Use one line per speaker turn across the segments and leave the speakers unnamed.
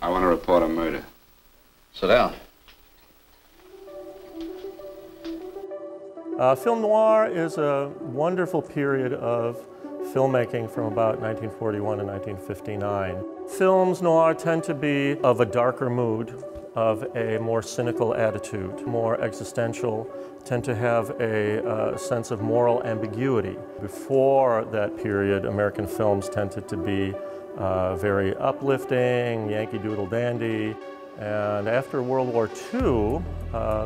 I want to report a murder.
Sit down.
Film noir is a wonderful period of filmmaking from about 1941 to 1959. Films noir tend to be of a darker mood, of a more cynical attitude, more existential, tend to have a sense of moral ambiguity. Before that period, American films tended to be very uplifting, Yankee Doodle Dandy. And after World War II,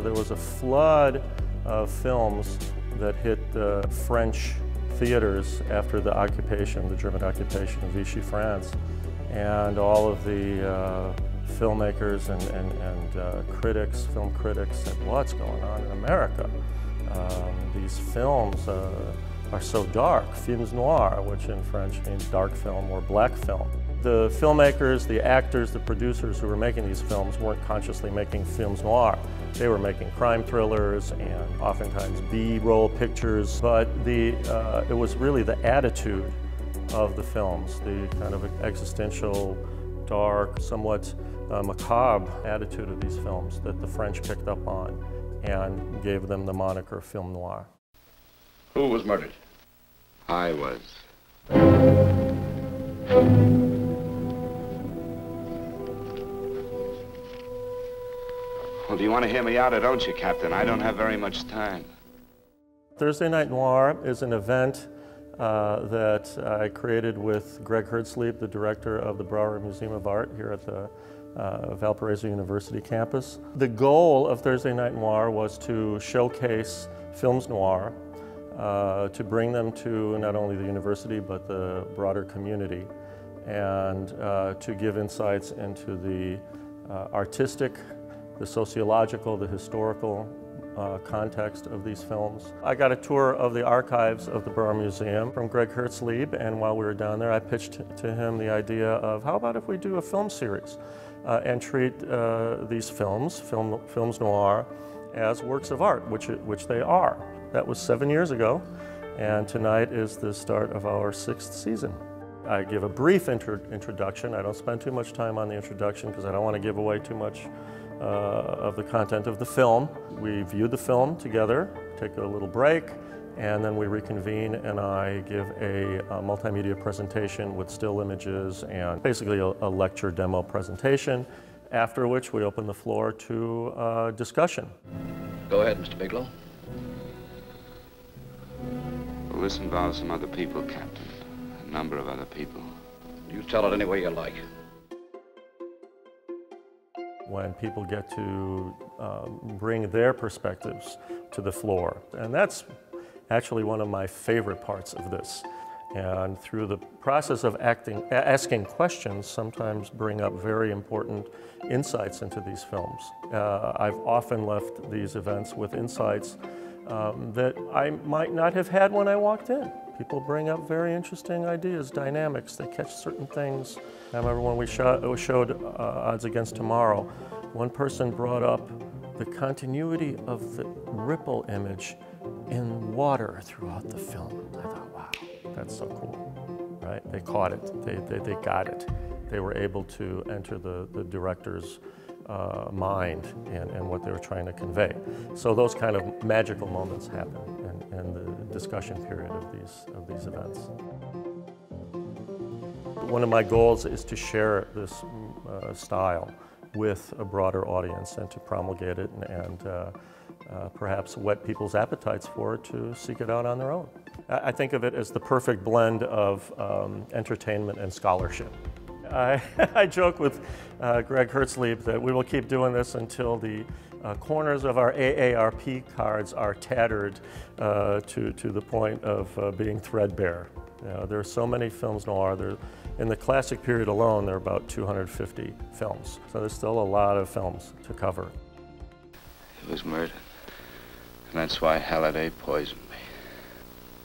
there was a flood of films that hit the French theaters after the occupation, the German occupation of Vichy France. And all of the filmmakers and critics, film critics said, what's going on in America? These films are so dark, films noir, which in French means dark film or black film. The filmmakers, the actors, the producers who were making these films weren't consciously making films noir. They were making crime thrillers and oftentimes B-roll pictures, but it was really the attitude of the films, the kind of existential, dark, somewhat macabre attitude of these films that the French picked up on and gave them the moniker film noir.
Who was murdered?
I was. Well, do you want to hear me out or don't you, Captain? I don't have very much time.
Thursday Night Noir is an event that I created with Greg Hertzlieb, the director of the Brauer Museum of Art here at the Valparaiso University campus. The goal of Thursday Night Noir was to showcase films noir, to bring them to not only the university but the broader community, and to give insights into the artistic, the sociological, the historical context of these films. I got a tour of the archives of the Brauer Museum from Greg Hertzlieb, and while we were down there I pitched to him the idea of how about if we do a film series and treat these films noir, as works of art, which they are. That was 7 years ago, and tonight is the start of our 6th season. I give a brief introduction. I don't spend too much time on the introduction because I don't want to give away too much of the content of the film. We view the film together, take a little break, and then we reconvene and I give a multimedia presentation with still images and basically a lecture demo presentation, after which we open the floor to discussion.
Go ahead, Mr. Bigelow.
Well, this involves some other people, Captain. A number of other people.
You tell it any way you like.
When people get to bring their perspectives to the floor. And that's actually one of my favorite parts of this. And through the process of asking questions, sometimes bring up very important insights into these films. I've often left these events with insights that I might not have had when I walked in. People bring up very interesting ideas, dynamics, they catch certain things. I remember when we showed Odds Against Tomorrow, one person brought up the continuity of the ripple image in water throughout the film. I thought, wow, that's so cool, right? They caught it, they got it. They were able to enter the director's mind and what they were trying to convey. So those kind of magical moments happen in the discussion period of these events. One of my goals is to share this style with a broader audience and to promulgate it and perhaps whet people's appetites for it to seek it out on their own. I think of it as the perfect blend of entertainment and scholarship. I joke with Greg Hertzlieb that we will keep doing this until the corners of our AARP cards are tattered to the point of being threadbare. You know, there are so many films noir. In the classic period alone, there are about 250 films. So there's still a lot of films to cover.
He was murdered, and that's why Halliday poisoned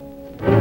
me.